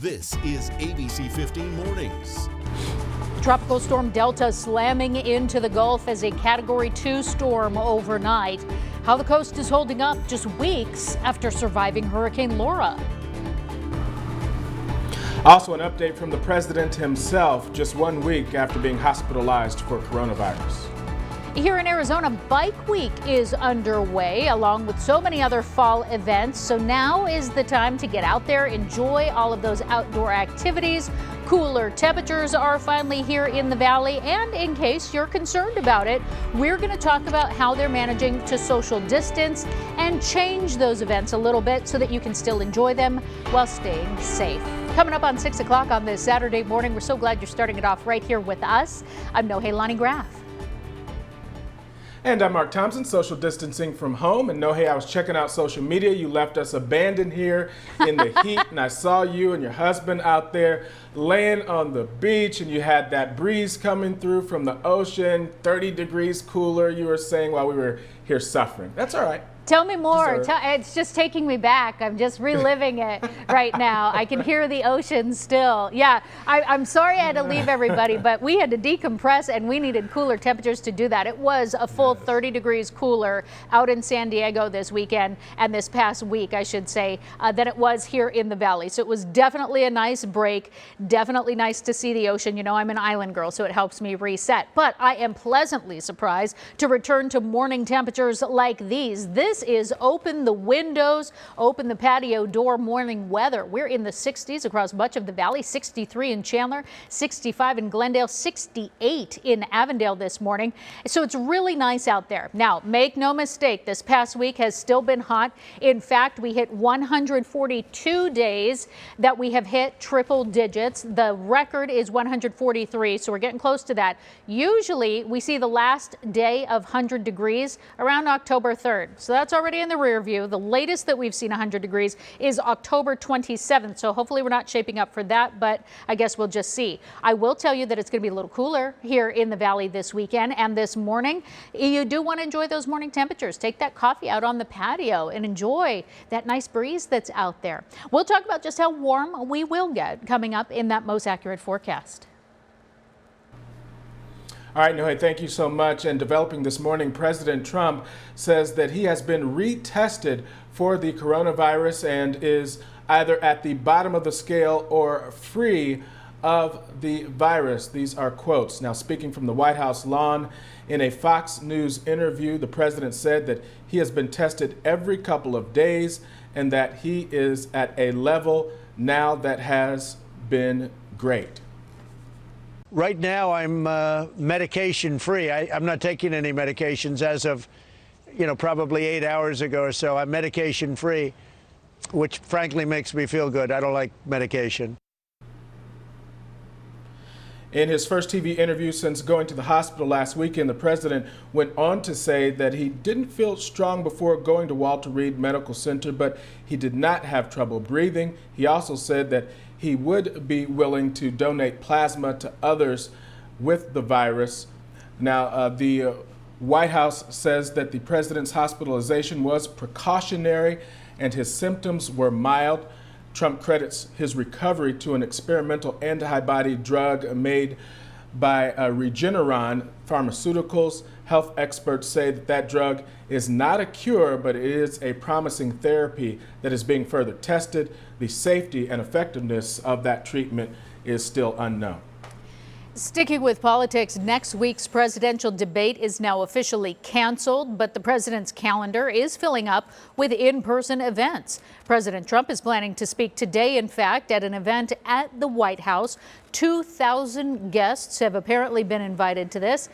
This is ABC15 Mornings. Tropical storm Delta slamming into the Gulf as a Category 2 storm overnight. How the coast is holding up just weeks after surviving Hurricane Laura. Also, an update from the president himself just 1 week after being hospitalized for coronavirus. Here in Arizona, Bike Week is underway along with so many other fall events. So now is the time to get out there, enjoy all of those outdoor activities. Cooler temperatures are finally here in the valley. And in case you're concerned about it, we're going to talk about how they're managing to social distance and change those events a little bit so that you can still enjoy them while staying safe. Coming up on 6 o'clock on this Saturday morning, we're so glad you're starting it off right here with us. I'm Nohe Graf. And I'm Mark Thompson, social distancing from home. And I was checking out social media. You left us abandoned here in the heat, and I saw you and your husband out there laying on the beach, and you had that breeze coming through from the ocean, 30 degrees cooler, you were saying, while we were here suffering. That's all right. Tell me more. It's just taking me back. I'm just reliving it right now. I can hear the ocean still. Yeah, I'm sorry I had to leave everybody, but we had to decompress and we needed cooler temperatures to do that. It was a full 30 degrees cooler out in San Diego this weekend and this past week, I should say, than it was here in the valley. So it was definitely a nice break. Definitely nice to see the ocean. You know, I'm an island girl, so it helps me reset. But I am pleasantly surprised to return to morning temperatures like these. This is open the windows, open the patio door morning weather. We're in the 60s across much of the valley, 63 in Chandler, 65 in Glendale, 68 in Avondale this morning. So it's really nice out there. Now, make no mistake, this past week has still been hot. In fact, we hit 142 days that we have hit triple digits. The record is 143, so we're getting close to that. Usually, we see the last day of 100 degrees around October 3rd. So that's already in the rear view. The latest that we've seen 100 degrees is October 27th. So hopefully we're not shaping up for that, but I guess we'll just see. I will tell you that it's going to be a little cooler here in the valley this weekend and this morning. You do want to enjoy those morning temperatures. Take that coffee out on the patio and enjoy that nice breeze that's out there. We'll talk about just how warm we will get coming up in that most accurate forecast. All right, Nohe, thank you so much. And developing this morning, President Trump says that he has been retested for the coronavirus and is either at the bottom of the scale or free of the virus. These are quotes. Now, speaking from the White House lawn, in a Fox News interview, the president said that he has been tested every couple of days and that he is at a level now that has been great. Right now, I'm medication free. I'm not taking any medications as of, probably 8 hours ago or so. I'm medication free, which frankly makes me feel good. I don't like medication. In his first TV interview since going to the hospital last weekend, the president went on to say that he didn't feel strong before going to Walter Reed Medical Center, but he did not have trouble breathing. He also said that he would be willing to donate plasma to others with the virus. Now, the White House says that the president's hospitalization was precautionary and his symptoms were mild. Trump credits his recovery to an experimental antibody drug made by Regeneron Pharmaceuticals. Health experts say that that drug is not a cure, but it is a promising therapy that is being further tested. The safety and effectiveness of that treatment is still unknown. Sticking with politics, next week's presidential debate is now officially canceled, but the president's calendar is filling up with in-person events. President Trump is planning to speak today, in fact, at an event at the White House. 2,000 guests have apparently been invited to this.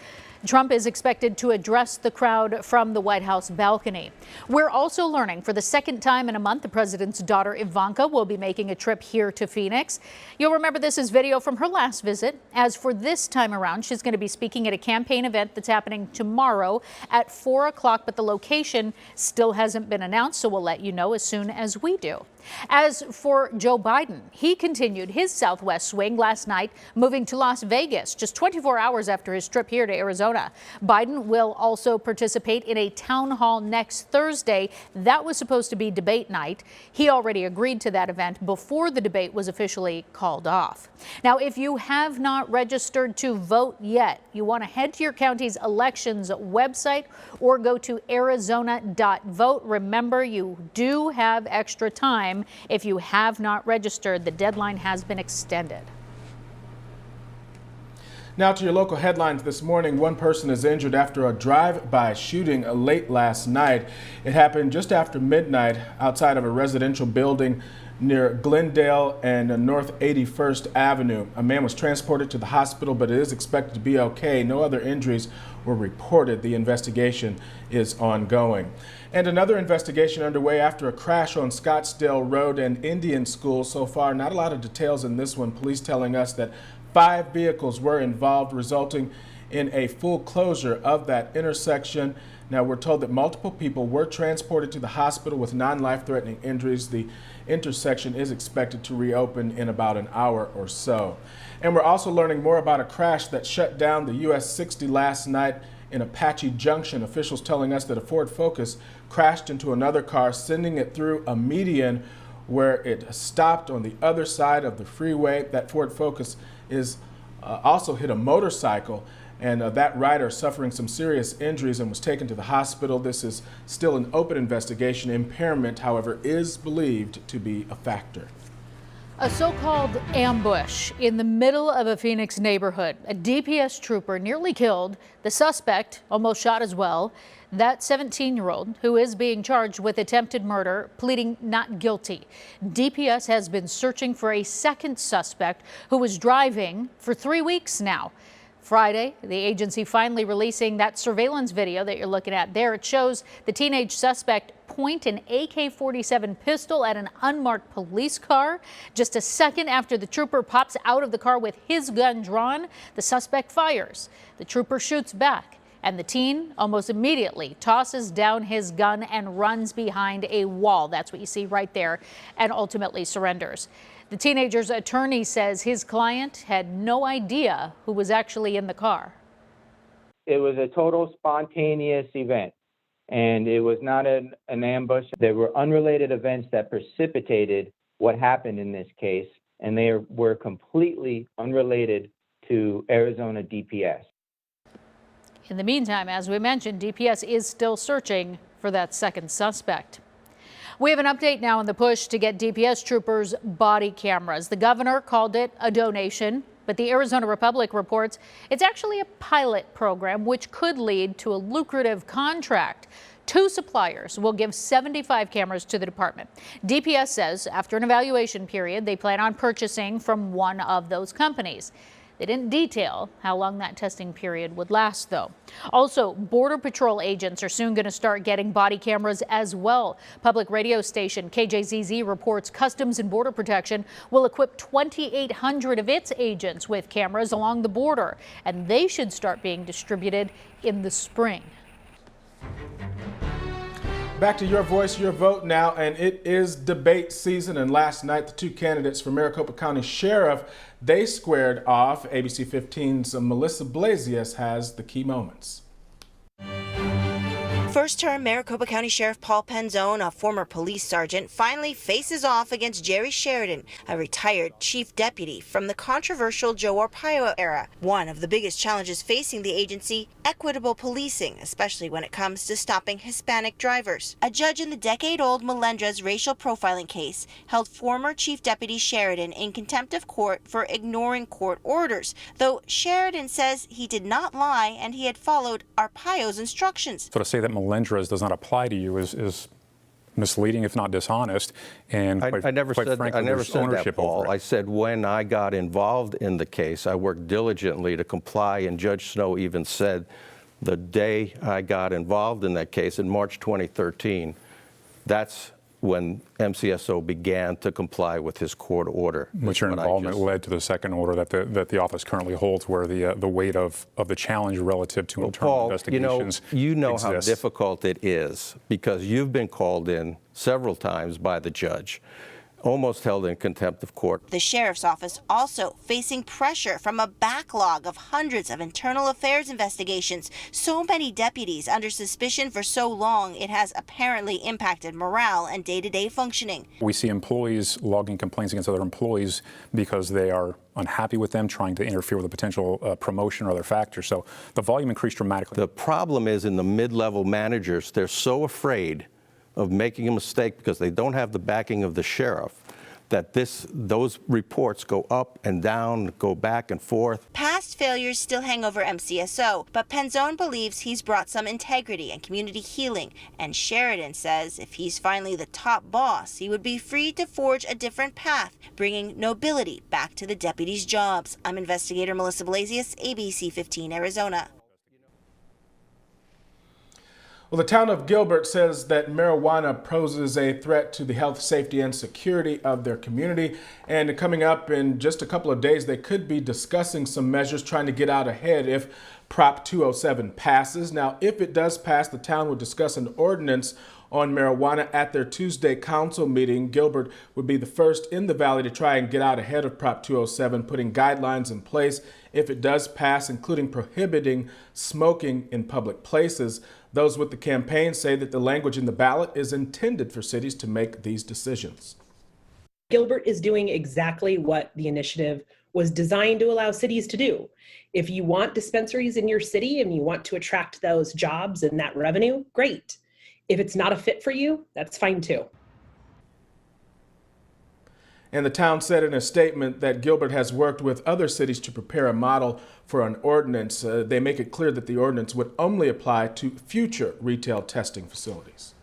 Trump is expected to address the crowd from the White House balcony. We're also learning for the second time in a month, the president's daughter Ivanka will be making a trip here to Phoenix. You'll remember this is video from her last visit. As for this time around, she's going to be speaking at a campaign event that's happening tomorrow at 4 o'clock, but the location still hasn't been announced, so we'll let you know as soon as we do. As for Joe Biden, he continued his Southwest swing last night, moving to Las Vegas just 24 hours after his trip here to Arizona. Arizona. Biden will also participate in a town hall next Thursday. That was supposed to be debate night. He already agreed to that event before the debate was officially called off. Now, if you have not registered to vote yet, you want to head to your county's elections website or go to arizona.vote. Remember, you do have extra time. If you have not registered, the deadline has been extended. Now to your local headlines this morning. One person is injured after a drive-by shooting late last night. It happened just after midnight outside of a residential building near Glendale and North 81st Avenue. A man was transported to the hospital, but it is expected to be okay. No other injuries were reported. The investigation is ongoing. And another investigation underway after a crash on Scottsdale Road and Indian School. So far, not a lot of details in this one. Police telling us that 5 vehicles were involved, resulting in a full closure of that intersection. Now, we're told that multiple people were transported to the hospital with non-life-threatening injuries. The intersection is expected to reopen in about an hour or so. And we're also learning more about a crash that shut down the US 60 last night in Apache Junction. Officials telling us that a Ford Focus crashed into another car, sending it through a median where it stopped on the other side of the freeway. That Ford Focus is also hit a motorcycle, and that rider suffering some serious injuries and was taken to the hospital. This is still an open investigation. Impairment, however, is believed to be a factor. A so-called ambush in the middle of a Phoenix neighborhood. A DPS trooper nearly killed. The suspect almost shot as well. That 17-year-old who is being charged with attempted murder, pleading not guilty. DPS has been searching for a second suspect who was driving for 3 weeks now. Friday, the agency finally releasing that surveillance video that you're looking at there. It shows the teenage suspect point an AK-47 pistol at an unmarked police car. Just a second after the trooper pops out of the car with his gun drawn, the suspect fires. The trooper shoots back, and the teen almost immediately tosses down his gun and runs behind a wall. That's what you see right there, and ultimately surrenders. The teenager's attorney says his client had no idea who was actually in the car. It was a total spontaneous event, and it was not an ambush. There were unrelated events that precipitated what happened in this case, and they were completely unrelated to Arizona DPS. In the meantime, as we mentioned, DPS is still searching for that second suspect. We have an update now on the push to get DPS troopers body cameras. The governor called it a donation, but the Arizona Republic reports it's actually a pilot program which could lead to a lucrative contract. 2 suppliers will give 75 cameras to the department. DPS says after an evaluation period, they plan on purchasing from one of those companies. They didn't detail how long that testing period would last, though. Also, Border Patrol agents are soon going to start getting body cameras as well. Public radio station KJZZ reports Customs and Border Protection will equip 2,800 of its agents with cameras along the border, and they should start being distributed in the spring. Back to your voice, your vote now, and it is debate season. And last night, the 2 candidates for Maricopa County Sheriff, they squared off. ABC 15's Melissa Blasius has the key moments. First-term Maricopa County Sheriff Paul Penzone, a former police sergeant, finally faces off against Jerry Sheridan, a retired chief deputy from the controversial Joe Arpaio era. One of the biggest challenges facing the agency, equitable policing, especially when it comes to stopping Hispanic drivers. A judge in the decade-old Melendrez racial profiling case held former Chief Deputy Sheridan in contempt of court for ignoring court orders, though Sheridan says he did not lie and he had followed Arpaio's instructions. So to say that Melendrez does not apply to you is misleading, if not dishonest. And I never said that, Paul. I said when I got involved in the case, I worked diligently to comply, and Judge Snow even said the day I got involved in that case in March 2013, that's when MCSO began to comply with his court order. But your involvement led to the second order that the office currently holds, where the weight of the challenge relative to internal investigations you know how exists. difficult it is, because you've been called in several times by the judge almost held in contempt of court. The sheriff's office also facing pressure from a backlog of hundreds of internal affairs investigations. So many deputies under suspicion for so long, it has apparently impacted morale and day-to-day functioning. We see employees logging complaints against other employees because they are unhappy with them, trying to interfere with a potential promotion or other factors. So the volume increased dramatically. The problem is in the mid-level managers, they're so afraid of making a mistake because they don't have the backing of the sheriff, that those reports go up and down, go back and forth. Past failures still hang over MCSO, but Penzone believes he's brought some integrity and community healing. And Sheridan says if he's finally the top boss, he would be free to forge a different path, bringing nobility back to the deputies' jobs. I'm investigator Melissa Blasius, ABC15 Arizona. Well, the town of Gilbert says that marijuana poses a threat to the health, safety, and security of their community. And coming up in just a couple of days, they could be discussing some measures trying to get out ahead if Prop 207 passes. Now, if it does pass, the town would discuss an ordinance on marijuana at their Tuesday council meeting. Gilbert would be the first in the valley to try and get out ahead of Prop 207, putting guidelines in place if it does pass, including prohibiting smoking in public places. Those with the campaign say that the language in the ballot is intended for cities to make these decisions. Gilbert is doing exactly what the initiative was designed to allow cities to do. If you want dispensaries in your city and you want to attract those jobs and that revenue, great. If it's not a fit for you, that's fine too. And the town said in a statement that Gilbert has worked with other cities to prepare a model for an ordinance. They make it clear that the ordinance would only apply to future retail testing facilities.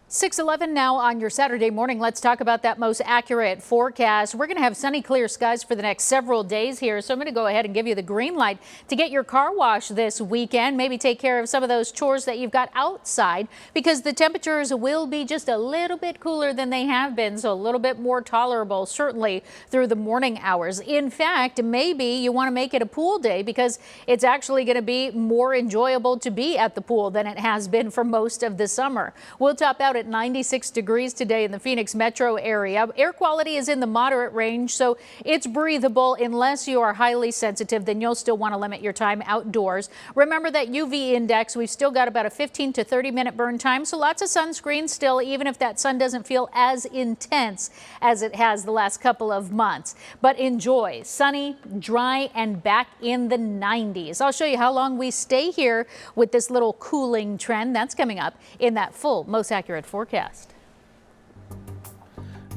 6:11 now on your Saturday morning. Let's talk about that most accurate forecast. We're going to have sunny, clear skies for the next several days here. So I'm going to go ahead and give you the green light to get your car washed this weekend. Maybe take care of some of those chores that you've got outside because the temperatures will be just a little bit cooler than they have been. So a little bit more tolerable, certainly through the morning hours. In fact, maybe you want to make it a pool day because it's actually going to be more enjoyable to be at the pool than it has been for most of the summer. We'll top out at 96 degrees today in the Phoenix metro area. Air quality is in the moderate range, so it's breathable. Unless you are highly sensitive, then you'll still want to limit your time outdoors. Remember that UV index, we've still got about a 15 to 30 minute burn time, so lots of sunscreen still, even if that sun doesn't feel as intense as it has the last couple of months. But enjoy sunny, dry, and back in the 90s. I'll show you how long we stay here with this little cooling trend. That's coming up in that full, most accurate forecast.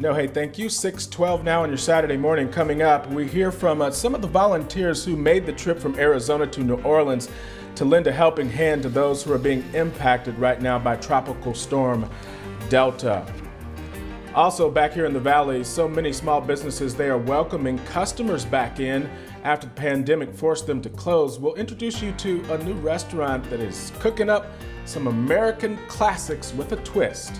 No, hey, thank you. 6:12 now on your Saturday morning. Coming up, we hear from some of the volunteers who made the trip from Arizona to New Orleans to lend a helping hand to those who are being impacted right now by Tropical Storm Delta. Also, back here in the Valley, so many small businesses, they are welcoming customers back in after the pandemic forced them to close. We'll introduce you to a new restaurant that is cooking up some American classics with a twist.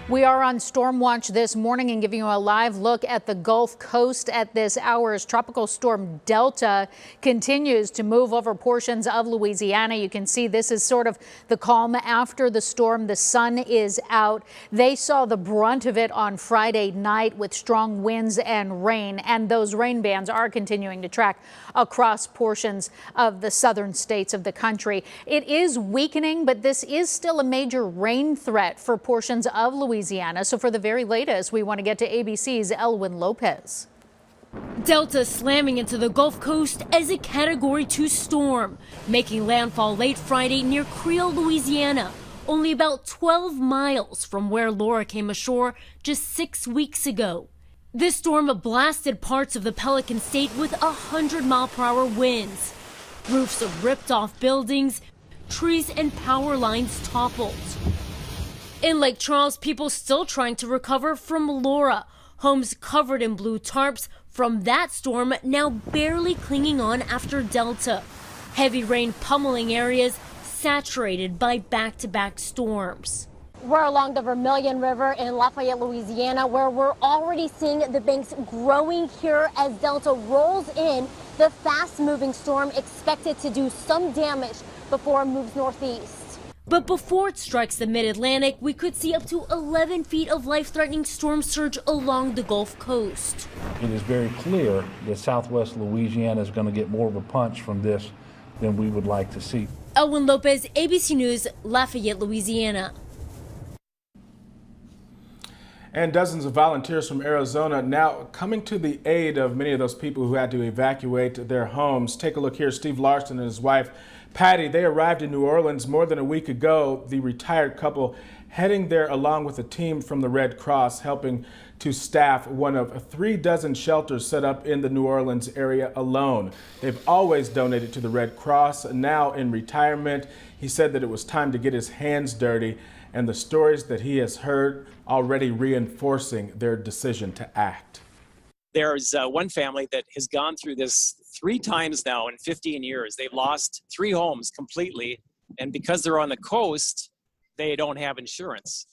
We are on storm watch this morning and giving you a live look at the Gulf Coast at this hour as Tropical Storm Delta continues to move over portions of Louisiana. You can see this is sort of the calm after the storm. The sun is out. They saw the brunt of it on Friday night with strong winds and rain, and those rain bands are continuing to track across portions of the southern states of the country. It is weakening, but this is still a major rain threat for portions of Louisiana. So for the very latest, we want to get to ABC's Elwin Lopez. Delta slamming into the Gulf Coast as a Category 2 storm, making landfall late Friday near Creole, Louisiana, only about 12 miles from where Laura came ashore just 6 weeks ago. This storm blasted parts of the Pelican State with 100-mile-per-hour winds. Roofs ripped off buildings, trees and power lines toppled. In Lake Charles, people still trying to recover from Laura. Homes covered in blue tarps from that storm now barely clinging on after Delta. Heavy rain pummeling areas saturated by back-to-back storms. We're along the Vermilion River in Lafayette, Louisiana, where we're already seeing the banks growing here as Delta rolls in. The fast-moving storm expected to do some damage before it moves northeast. But before it strikes the mid-Atlantic, we could see up to 11 feet of life-threatening storm surge along the Gulf Coast. It is very clear that southwest Louisiana is going to get more of a punch from this than we would like to see. Elwin Lopez, ABC News, Lafayette, Louisiana. And dozens of volunteers from Arizona now coming to the aid of many of those people who had to evacuate their homes. Take a look here. Steve Larson and his wife, Patty, they arrived in New Orleans more than a week ago. The retired couple heading there along with a team from the Red Cross, helping to staff one of 36 shelters set up in the New Orleans area alone. They've always donated to the Red Cross. Now in retirement, he said that it was time to get his hands dirty, and the stories that he has heard already reinforcing their decision to act. There's one family that has gone through this 3 times now in 15 years. They've lost 3 homes completely, and because they're on the coast, they don't have insurance.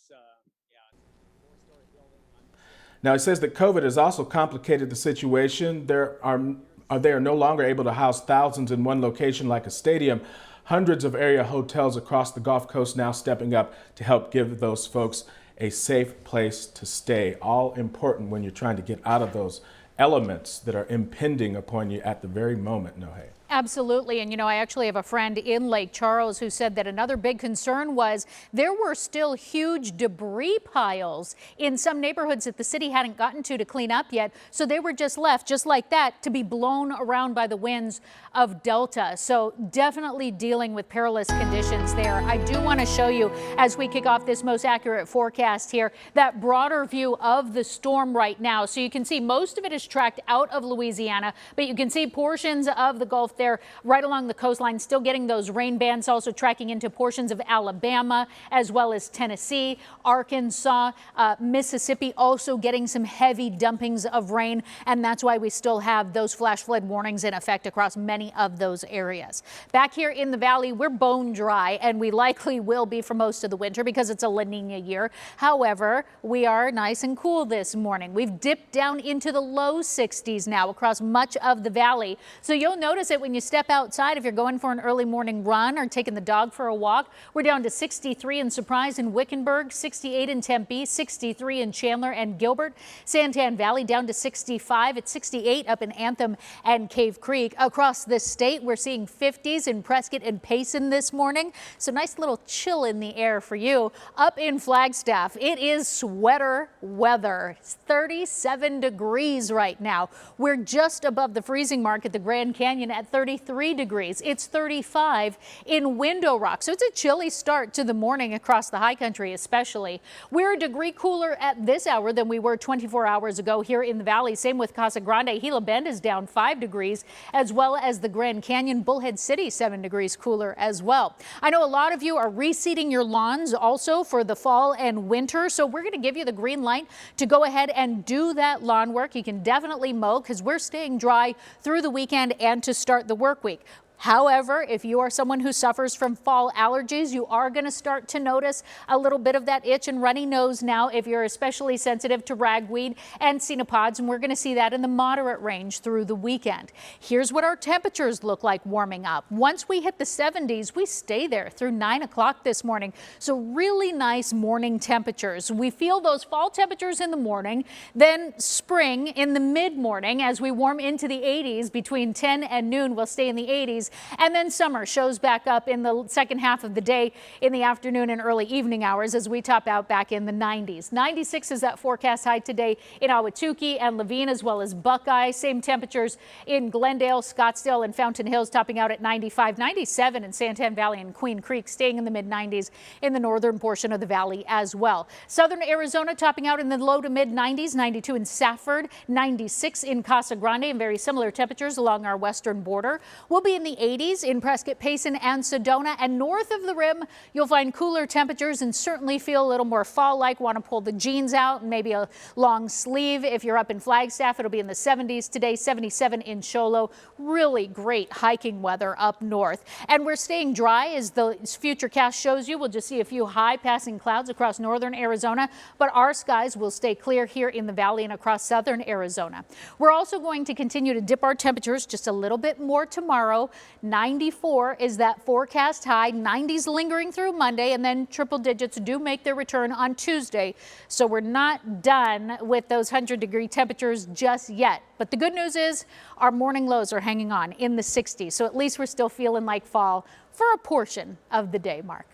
Now, it says that COVID has also complicated the situation. They are no longer able to house thousands in one location like a stadium. Hundreds of area hotels across the Gulf Coast now stepping up to help give those folks a safe place to stay. All important when you're trying to get out of those elements that are impending upon you at the very moment, Nohe. Absolutely. And, you know, I actually have a friend in Lake Charles who said that another big concern was there were still huge debris piles in some neighborhoods that the city hadn't gotten to clean up yet. So they were just left just like that to be blown around by the winds of Delta. So definitely dealing with perilous conditions there. I do want to show you, as we kick off this most accurate forecast here, that broader view of the storm right now. So you can see most of it is tracked out of Louisiana, but you can see portions of the Gulf there right along the coastline, still getting those rain bands, also tracking into portions of Alabama as well as Tennessee, Arkansas, Mississippi, also getting some heavy dumpings of rain. And that's why we still have those flash flood warnings in effect across many of those areas. Back here in the valley, we're bone dry, and we likely will be for most of the winter because it's a La Nina year. However, we are nice and cool this morning. We've dipped down into the low 60s now across much of the valley. So you'll notice it when you step outside, if you're going for an early morning run or taking the dog for a walk. We're down to 63 in Surprise and Wickenburg, 68 in Tempe, 63 in Chandler and Gilbert. Santan Valley down to 65. It's 68 up in Anthem and Cave Creek. Across the state, we're seeing 50s in Prescott and Payson this morning. So nice little chill in the air for you. Up in Flagstaff, it is sweater weather. It's 37 degrees right now. We're just above the freezing mark at the Grand Canyon at 33 degrees. It's 35 in Window Rock. So it's a chilly start to the morning across the high country especially. We're a degree cooler at this hour than we were 24 hours ago here in the valley. Same with Casa Grande. Gila Bend is down 5 degrees, as well as the Grand Canyon. Bullhead City 7 degrees cooler as well. I know a lot of you are reseeding your lawns also for the fall and winter. So we're going to give you the green light to go ahead and do that lawn work. You can definitely mow because we're staying dry through the weekend and to start the work week. However, if you are someone who suffers from fall allergies, you are going to start to notice a little bit of that itch and runny nose now if you're especially sensitive to ragweed and cenopods, and we're going to see that in the moderate range through the weekend. Here's what our temperatures look like warming up. Once we hit the 70s, we stay there through 9 o'clock this morning. So really nice morning temperatures. We feel those fall temperatures in the morning, then spring in the mid-morning as we warm into the 80s. Between 10 and noon, we'll stay in the 80s. And then summer shows back up in the second half of the day, in the afternoon and early evening hours, as we top out back in the 90s. 96 is that forecast high today in Ahwatukee and Levine, as well as Buckeye. Same temperatures in Glendale, Scottsdale, and Fountain Hills, topping out at 95, 97 in Santan Valley and Queen Creek, staying in the mid-90s in the northern portion of the valley as well. Southern Arizona topping out in the low to mid-90s, 92 in Safford, 96 in Casa Grande, and very similar temperatures along our western border. We'll be in the 80s in Prescott, Payson, and Sedona. And north of the rim, you'll find cooler temperatures and certainly feel a little more fall-like. Want to pull the jeans out and maybe a long sleeve. If you're up in Flagstaff, it'll be in the 70s today, 77 in Sholo. Really great hiking weather up north. And we're staying dry, as the futurecast shows you. We'll just see a few high passing clouds across northern Arizona, but our skies will stay clear here in the valley and across southern Arizona. We're also going to continue to dip our temperatures just a little bit more tomorrow. 94 is that forecast high. 90s lingering through Monday, and then triple digits do make their return on Tuesday. So we're not done with those 100-degree temperatures just yet. But the good news is our morning lows are hanging on in the 60s. So at least we're still feeling like fall for a portion of the day, Mark.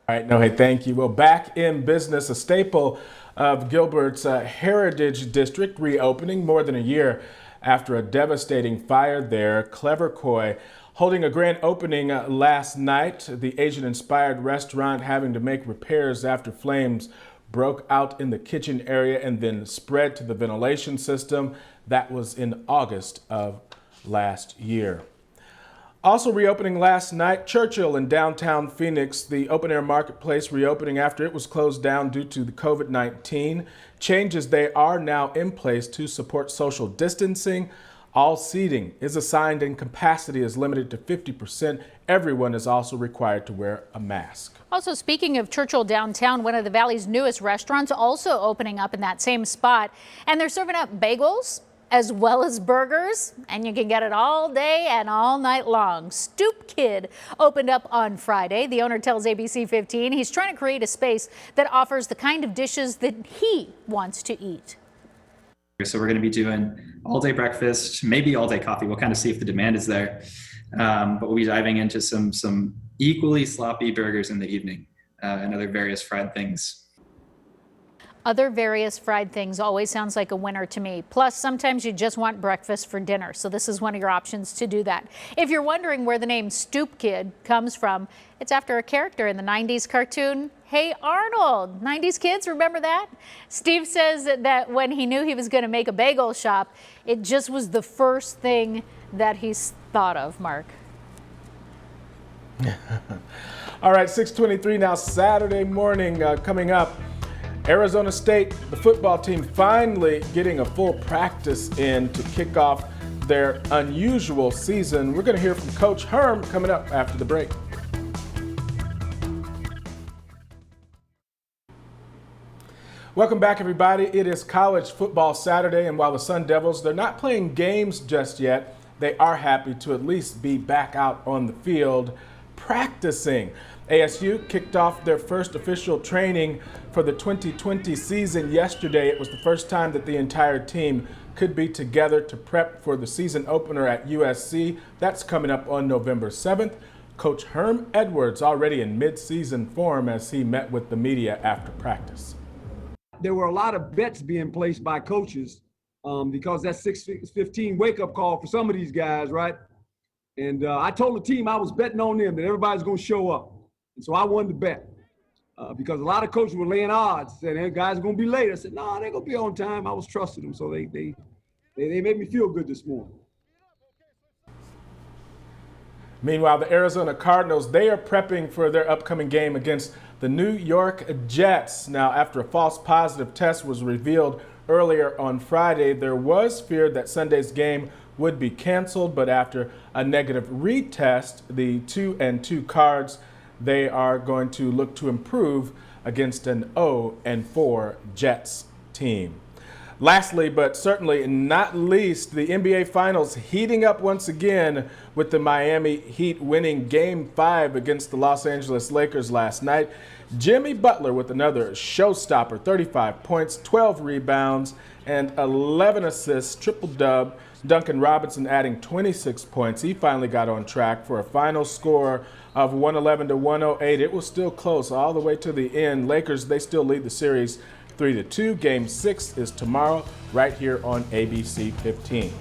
All right, no, hey, thank you. Well, back in business, a staple of Gilbert's Heritage District reopening more than a year after a devastating fire there. Clever Koi holding a grand opening last night. The Asian-inspired restaurant having to make repairs after flames broke out in the kitchen area and then spread to the ventilation system. That was in August of last year. Also reopening last night, Churchill in downtown Phoenix, the open-air marketplace reopening after it was closed down due to the COVID-19. Changes they are now in place to support social distancing. All seating is assigned and capacity is limited to 50%. Everyone is also required to wear a mask. Also, speaking of Churchill downtown, one of the Valley's newest restaurants also opening up in that same spot. And they're serving up bagels as well as burgers, and you can get it all day and all night long. Stoop Kid opened up on Friday. The owner tells ABC15 he's trying to create a space that offers the kind of dishes that he wants to eat. So we're going to be doing all day breakfast, maybe all day coffee. We'll kind of see if the demand is there. But we'll be diving into some equally sloppy burgers in the evening and other various fried things. Other various fried things always sounds like a winner to me. Plus, sometimes you just want breakfast for dinner, so this is one of your options to do that. If you're wondering where the name Stoop Kid comes from, it's after a character in the 90s cartoon, Hey Arnold. 90s kids, remember that? Steve says that when he knew he was going to make a bagel shop, it just was the first thing that he's thought of, Mark. All right, 6:23 now, Saturday morning coming up. Arizona State, the football team, finally getting a full practice in to kick off their unusual season. We're going to hear from Coach Herm coming up after the break. Welcome back, everybody. It is College Football Saturday, and while the Sun Devils, they're not playing games just yet, they are happy to at least be back out on the field practicing. ASU kicked off their first official training for the 2020 season yesterday. It was the first time that the entire team could be together to prep for the season opener at USC. That's coming up on November 7th. Coach Herm Edwards already in mid-season form as he met with the media after practice. There were a lot of bets being placed by coaches because that 6:15 wake-up call for some of these guys, right? And I told the team I was betting on them, that everybody's going to show up. And so I won the bet because a lot of coaches were laying odds, saying, guys are going to be late. I said, no, they're going to be on time. I was trusting them, so they made me feel good this morning. Meanwhile, the Arizona Cardinals, they are prepping for their upcoming game against the New York Jets. Now, after a false positive test was revealed earlier on Friday, there was fear that Sunday's game would be canceled, but after a negative retest, the 2-2 Cards, they are going to look to improve against an 0-4 Jets team. Lastly, but certainly not least, the NBA Finals heating up once again with the Miami Heat winning Game 5 against the Los Angeles Lakers last night. Jimmy Butler with another showstopper, 35 points, 12 rebounds, and 11 assists, triple-dub. Duncan Robinson adding 26 points. He finally got on track for a final score of 111-108. It was still close all the way to the end. Lakers, they still lead the series 3-2. Game 6 is tomorrow right here on ABC 15.